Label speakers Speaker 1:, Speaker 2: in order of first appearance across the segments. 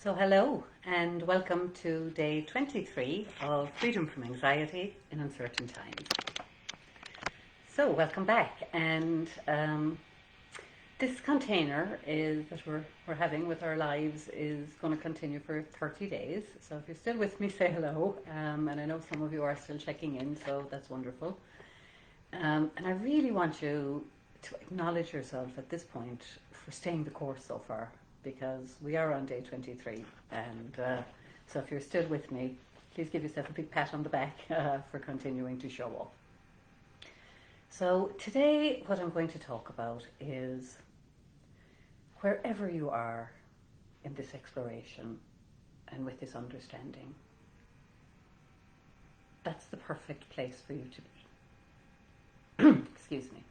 Speaker 1: So, hello and welcome to day 23 of Freedom from Anxiety in Uncertain Times. So, welcome back. And this container that we're having with our lives is going to continue for 30 days. So, if you're still with me, say hello. And I know some of you are still checking in, so that's wonderful. And I really want you to acknowledge yourself at this point for staying the course so far, because we are on day 23. And so if you're still with me, please give yourself a big pat on the back for continuing to show up. So today, what I'm going to talk about is wherever you are in this exploration and with this understanding, that's the perfect place for you to be. Excuse me.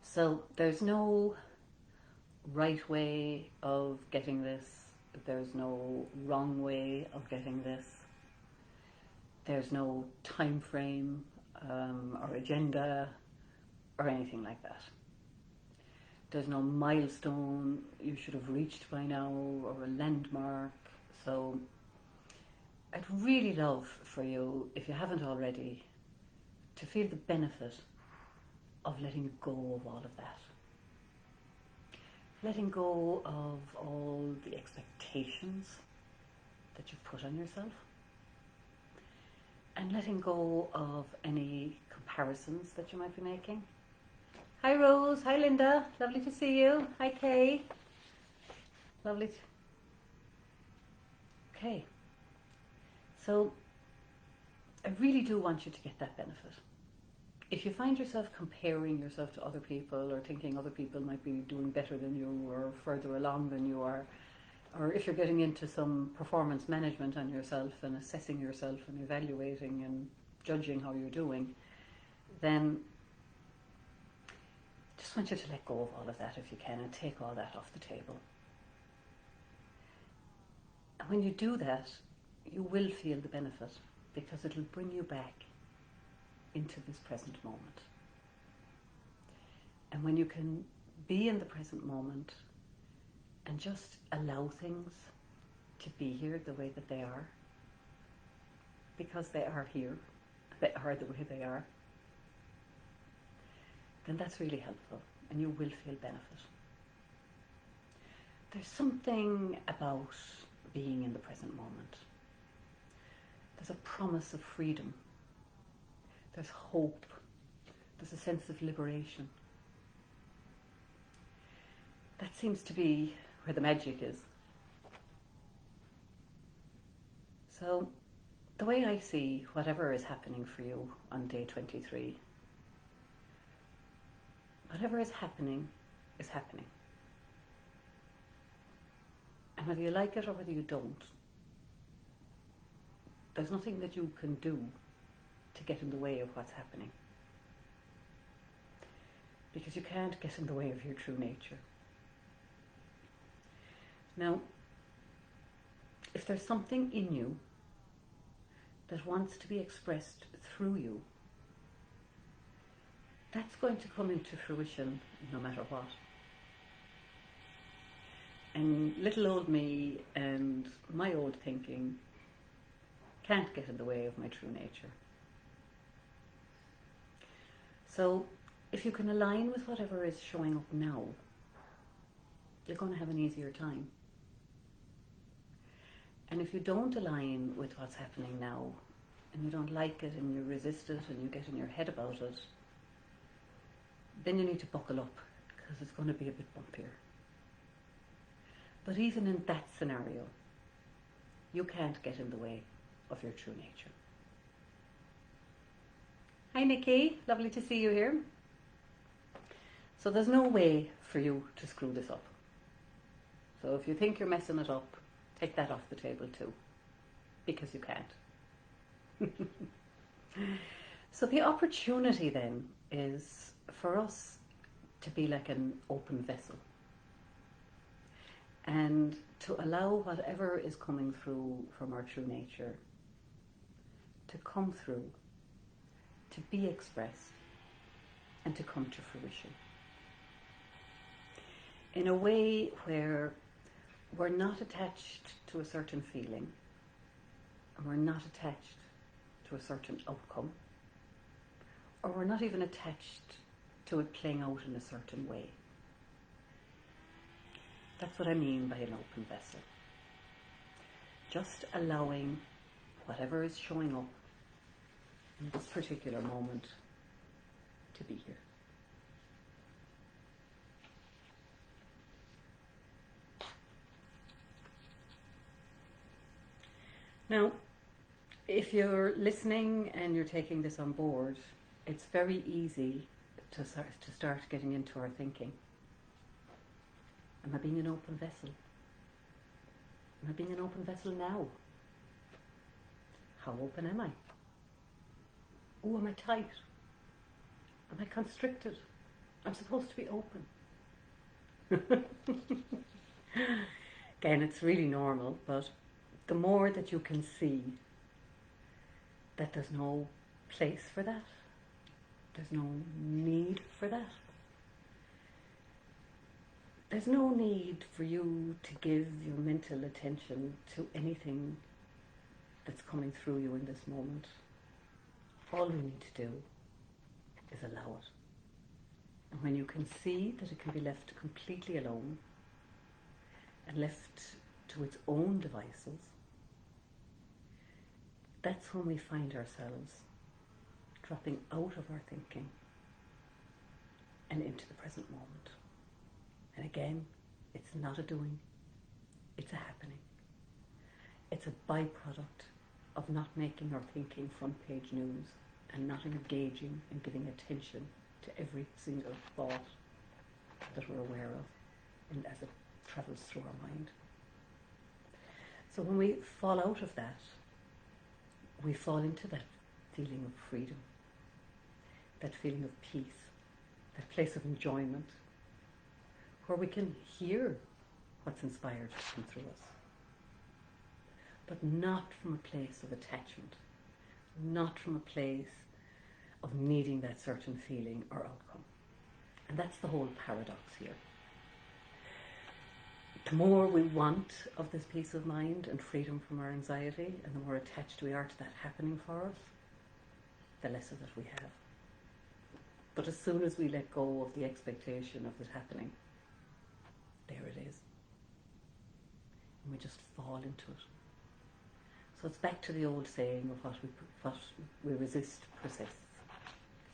Speaker 1: So there's no right way of getting this. There's no wrong way of getting this. There's no time frame or agenda or anything like that. There's no milestone you should have reached by now or a landmark. So I'd really love for you, if you haven't already, to feel the benefit of letting go of all of that. Letting go of all the expectations that you've put on yourself, and letting go of any comparisons that you might be making. Hi Rose, hi Linda, lovely to see you. Hi Kay, lovely. Okay, so I really do want you to get that benefit. If you find yourself comparing yourself to other people or thinking other people might be doing better than you or further along than you are, or if you're getting into some performance management on yourself and assessing yourself and evaluating and judging how you're doing, then I just want you to let go of all of that if you can and take all that off the table. And when you do that, you will feel the benefit, because it'll bring you back into this present moment. And when you can be in the present moment and just allow things to be here the way that they are, because they are here, they are the way they are, then that's really helpful and you will feel benefit. There's something about being in the present moment. There's a promise of freedom. There's hope. There's a sense of liberation. That seems to be where the magic is. So, the way I see whatever is happening for you on day 23, whatever is happening is happening. And whether you like it or whether you don't, there's nothing that you can do to get in the way of what's happening, because you can't get in the way of your true nature. Now, if there's something in you that wants to be expressed through you, that's going to come into fruition no matter what. And little old me and my old thinking can't get in the way of my true nature. So if you can align with whatever is showing up now, you're going to have an easier time. And if you don't align with what's happening now, and you don't like it, and you resist it, and you get in your head about it, then you need to buckle up, because it's going to be a bit bumpier. But even in that scenario, you can't get in the way of your true nature. Hi Nikki, lovely to see you here. So there's no way for you to screw this up. So if you think you're messing it up, take that off the table too, because you can't. So the opportunity then is for us to be like an open vessel and to allow whatever is coming through from our true nature to come through, to be expressed, and to come to fruition in a way where we're not attached to a certain feeling, and we're not attached to a certain outcome, or we're not even attached to it playing out in a certain way. That's what I mean by an open vessel. Just allowing whatever is showing up in this particular moment to be here. Now, if you're listening and you're taking this on board, it's very easy to start getting into our thinking. Am I being an open vessel? Am I being an open vessel now? How open am I? Oh, am I tight? Am I constricted? I'm supposed to be open. Again, it's really normal, but the more that you can see that there's no place for that, there's no need for that. There's no need for you to give your mental attention to anything that's coming through you in this moment. All we need to do is allow it. And when you can see that it can be left completely alone and left to its own devices, that's when we find ourselves dropping out of our thinking and into the present moment. And again, it's not a doing, it's a happening. It's a byproduct of not making our thinking front page news and not engaging and giving attention to every single thought that we're aware of and as it travels through our mind. So when we fall out of that, we fall into that feeling of freedom, that feeling of peace, that place of enjoyment, where we can hear what's inspired to come through us, but not from a place of attachment, not from a place of needing that certain feeling or outcome. And that's the whole paradox here. The more we want of this peace of mind and freedom from our anxiety, and the more attached we are to that happening for us, the less of it we have. But as soon as we let go of the expectation of it happening, there it is. And we just fall into it. So it's back to the old saying of what we resist persists.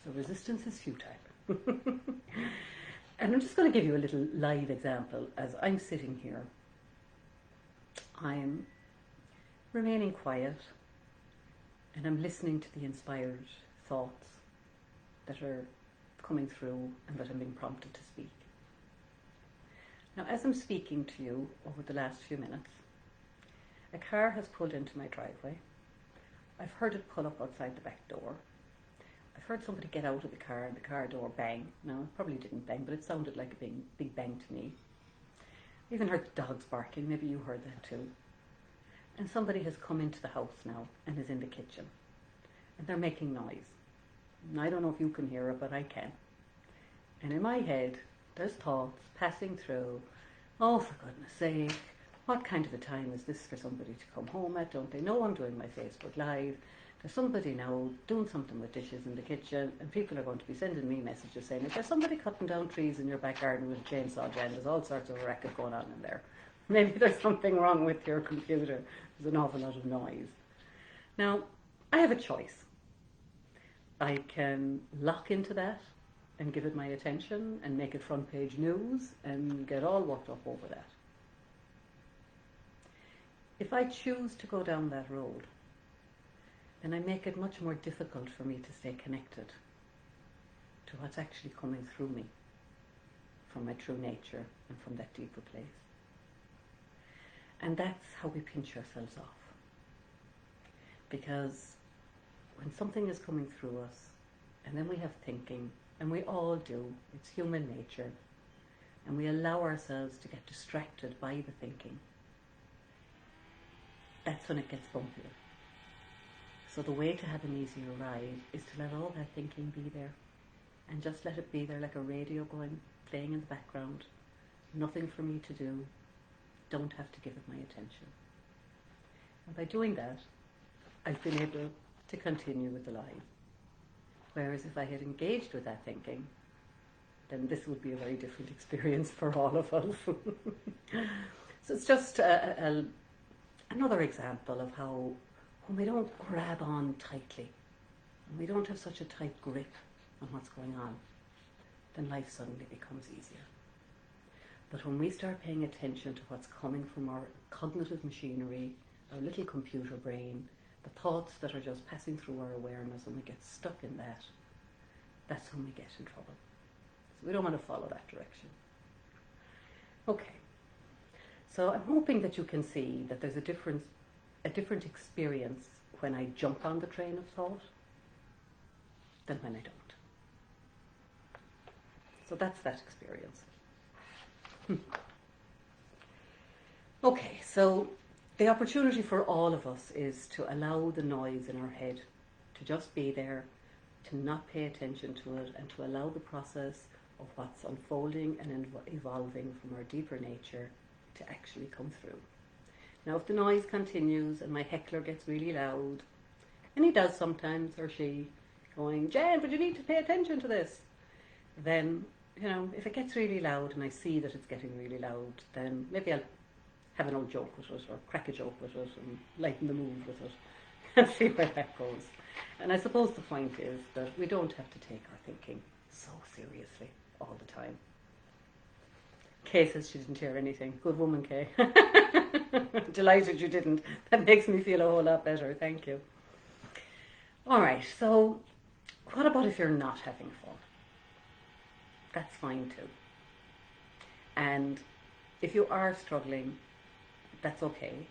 Speaker 1: So resistance is futile. And I'm just going to give you a little live example. As I'm sitting here, I'm remaining quiet and I'm listening to the inspired thoughts that are coming through and that I'm being prompted to speak. Now, as I'm speaking to you over the last few minutes, a car has pulled into my driveway. I've heard it pull up outside the back door. I've heard somebody get out of the car and the car door bang. Now, it probably didn't bang, but it sounded like a big bang to me. I even heard dogs barking. Maybe you heard that too. And somebody has come into the house now and is in the kitchen. And they're making noise. And I don't know if you can hear it, but I can. And in my head, there's thoughts passing through. Oh, for goodness sake, what kind of a time is this for somebody to come home at? Don't they know I'm doing my Facebook Live? There's somebody now doing something with dishes in the kitchen, and people are going to be sending me messages saying, is there somebody cutting down trees in your back garden with a chainsaw, Jen? There's all sorts of racket going on in there. Maybe there's something wrong with your computer. There's an awful lot of noise. Now, I have a choice. I can lock into that and give it my attention and make it front page news and get all worked up over that. If I choose to go down that road, then I make it much more difficult for me to stay connected to what's actually coming through me from my true nature and from that deeper place. And that's how we pinch ourselves off. Because when something is coming through us, and then we have thinking, and we all do, it's human nature, and we allow ourselves to get distracted by the thinking, that's when it gets bumpier. So the way to have an easier ride is to let all that thinking be there, and just let it be there like a radio going, playing in the background, nothing for me to do, don't have to give it my attention. And by doing that, I've been able to continue with the lie. Whereas if I had engaged with that thinking, then this would be a very different experience for all of us. So it's just another example of how when we don't grab on tightly, and we don't have such a tight grip on what's going on, then life suddenly becomes easier. But when we start paying attention to what's coming from our cognitive machinery, our little computer brain, the thoughts that are just passing through our awareness, and we get stuck in that, that's when we get in trouble. So we don't want to follow that direction. Okay. So I'm hoping that you can see that there's a different experience when I jump on the train of thought than when I don't. So that's that experience. Okay, so the opportunity for all of us is to allow the noise in our head to just be there, to not pay attention to it, and to allow the process of what's unfolding and evolving from our deeper nature to actually come through. Now, if the noise continues and my heckler gets really loud, and he does sometimes, or she, going, "Jen, but you need to pay attention to this," then, if it gets really loud and I see that it's getting really loud, then maybe I'll have an old joke with it, or crack a joke with it, and lighten the mood with it, and see where that goes. And I suppose the point is that we don't have to take our thinking so seriously all the time. Kay says she didn't hear anything. Good woman, Kay. Delighted you didn't. That makes me feel a whole lot better. Thank you. All right, so what about if you're not having fun? That's fine too. And if you are struggling, that's okay.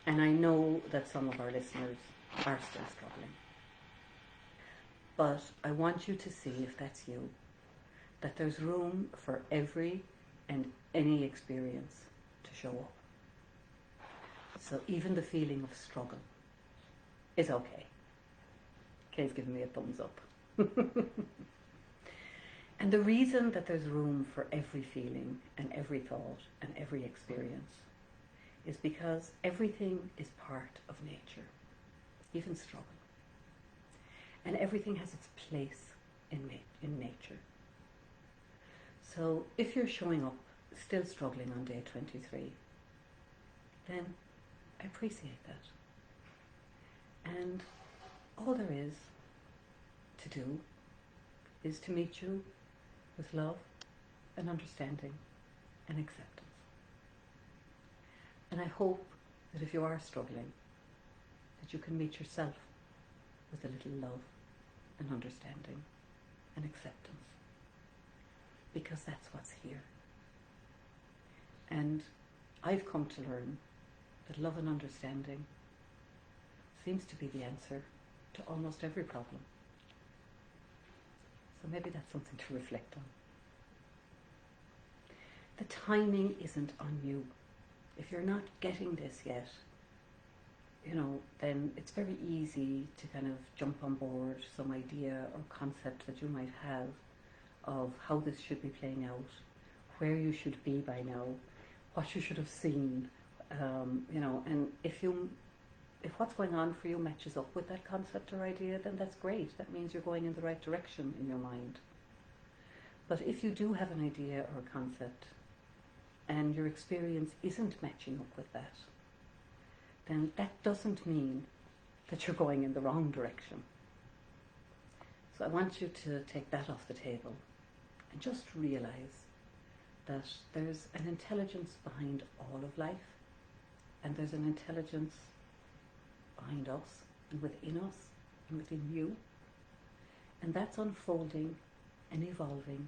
Speaker 1: And I know that some of our listeners are still struggling. But I want you to see, if that's you, that there's room for every and any experience to show up. So even the feeling of struggle is okay. Kay's giving me a thumbs up. And the reason that there's room for every feeling and every thought and every experience is because everything is part of nature, even struggle. And everything has its place in nature. So if you're showing up still struggling on day 23, then I appreciate that. And all there is to do is to meet you with love and understanding and acceptance. And I hope that if you are struggling, that you can meet yourself with a little love and understanding and acceptance. Because that's what's here. And I've come to learn that love and understanding seems to be the answer to almost every problem. So maybe that's something to reflect on. The timing isn't on you. If you're not getting this yet, then it's very easy to kind of jump on board some idea or concept that you might have of how this should be playing out, where you should be by now, what you should have seen, and if what's going on for you matches up with that concept or idea, then that's great. That means you're going in the right direction in your mind. But if you do have an idea or a concept and your experience isn't matching up with that, then that doesn't mean that you're going in the wrong direction. So I want you to take that off the table and just realize that there's an intelligence behind all of life, and there's an intelligence behind us and within us and within you, and that's unfolding and evolving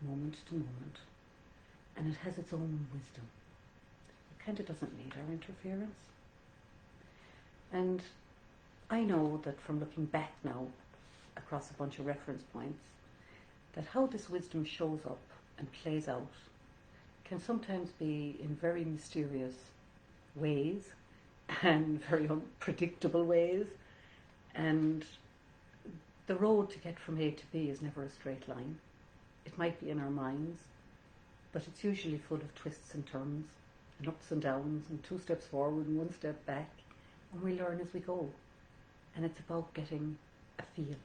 Speaker 1: moment to moment, and it has its own wisdom. It kind of doesn't need our interference. And I know that from looking back now across a bunch of reference points, that how this wisdom shows up and plays out can sometimes be in very mysterious ways and very unpredictable ways, and the road to get from A to B is never a straight line. It might be in our minds, but it's usually full of twists and turns and ups and downs and 2 steps forward and 1 step back, and we learn as we go. And it's about getting a feel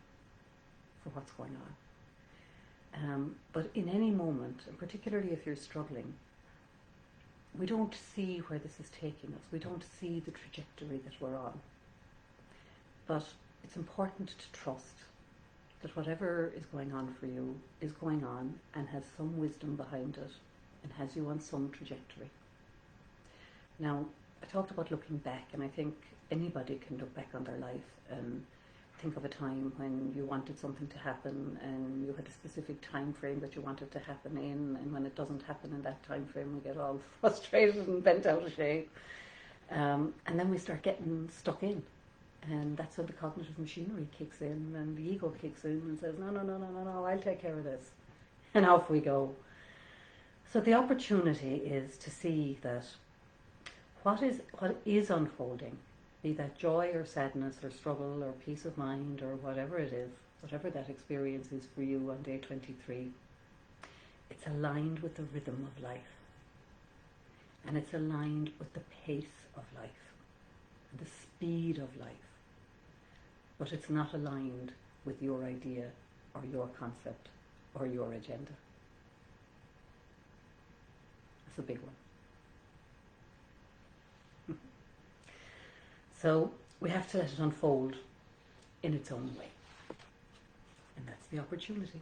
Speaker 1: for what's going on. But in any moment, and particularly if you're struggling, we don't see where this is taking us. We don't see the trajectory that we're on. But it's important to trust that whatever is going on for you is going on and has some wisdom behind it and has you on some trajectory. Now, I talked about looking back, and I think anybody can look back on their life and think of a time when you wanted something to happen and you had a specific time frame that you wanted to happen in, and when it doesn't happen in that time frame, we get all frustrated and bent out of shape. And then we start getting stuck in. And that's when the cognitive machinery kicks in and the ego kicks in and says, no, I'll take care of this. And off we go. So the opportunity is to see that what is unfolding, be that joy or sadness or struggle or peace of mind or whatever it is, whatever that experience is for you on day 23, it's aligned with the rhythm of life. And it's aligned with the pace of life, and the speed of life. But it's not aligned with your idea or your concept or your agenda. That's a big one. So we have to let it unfold in its own way. And that's the opportunity.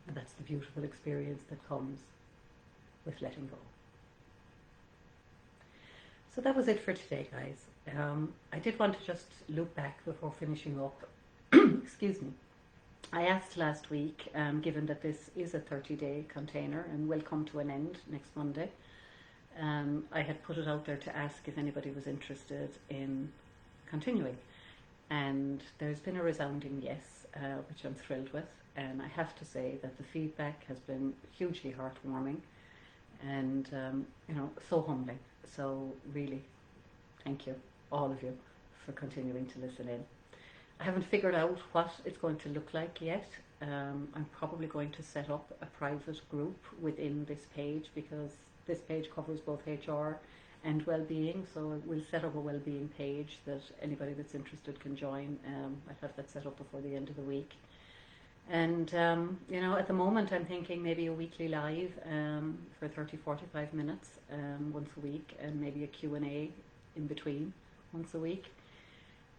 Speaker 1: And that's the beautiful experience that comes with letting go. So that was it for today, guys. I did want to just loop back before finishing up. Excuse me. I asked last week, given that this is a 30-day container and will come to an end next Monday, I had put it out there to ask if anybody was interested in continuing. And there's been a resounding yes, which I'm thrilled with. And I have to say that the feedback has been hugely heartwarming and, so humbling. So really, thank you, all of you, for continuing to listen in. I haven't figured out what it's going to look like yet. I'm probably going to set up a private group within this page, because this page covers both HR and well-being, so we'll set up a well-being page that anybody that's interested can join. I'll have that set up before the end of the week. And, at the moment I'm thinking maybe a weekly live for 30-45 minutes once a week, and maybe a Q&A in between once a week.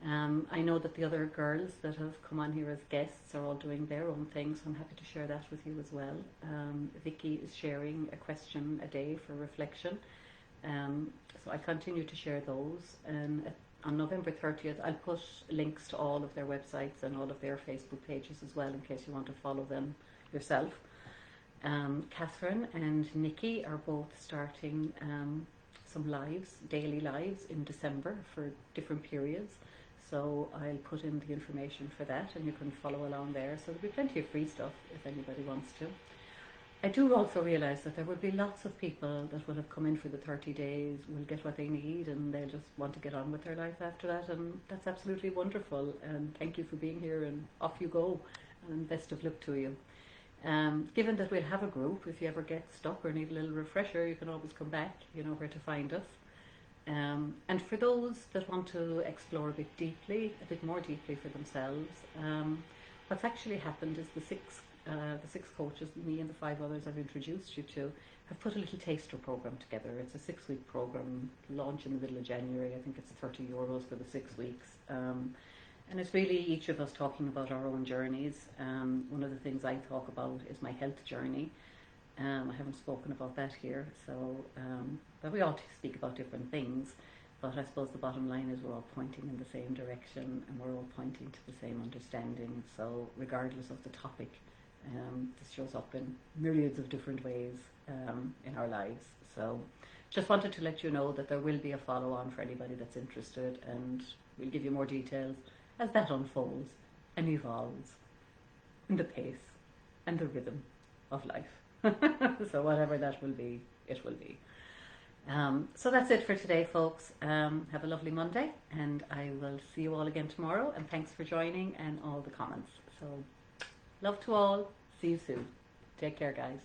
Speaker 1: I know that the other girls that have come on here as guests are all doing their own thing, so I'm happy to share that with you as well. Vicky is sharing a question a day for reflection. So I continue to share those. And on November 30th, I'll put links to all of their websites and all of their Facebook pages as well, in case you want to follow them yourself. Catherine and Nikki are both starting some lives, daily lives, in December for different periods. So I'll put in the information for that, and you can follow along there. So there'll be plenty of free stuff if anybody wants to. I do also realise that there will be lots of people that will have come in for the 30 days, will get what they need, and they'll just want to get on with their life after that, and that's absolutely wonderful. And thank you for being here, and off you go, and best of luck to you. Given that we'll have a group, if you ever get stuck or need a little refresher, you can always come back. You know where to find us. And for those that want to explore a bit more deeply for themselves, what's actually happened is the six coaches, me and the 5 others I've introduced you to, have put a little taster program together. It's a 6-week program, launch in the middle of January. I think it's €30 for the 6 weeks. And it's really each of us talking about our own journeys. One of the things I talk about is my health journey. I haven't spoken about that here, so but we all speak about different things. But I suppose the bottom line is we're all pointing in the same direction, and we're all pointing to the same understanding. So regardless of the topic, this shows up in myriads of different ways in our lives. So just wanted to let you know that there will be a follow-on for anybody that's interested, and we'll give you more details as that unfolds and evolves in the pace and the rhythm of life. So whatever that will be, it will be. So that's it for today, folks. Have a lovely Monday, and I will see you all again tomorrow, and thanks for joining and all the comments. So love to all. See you soon. Take care, guys.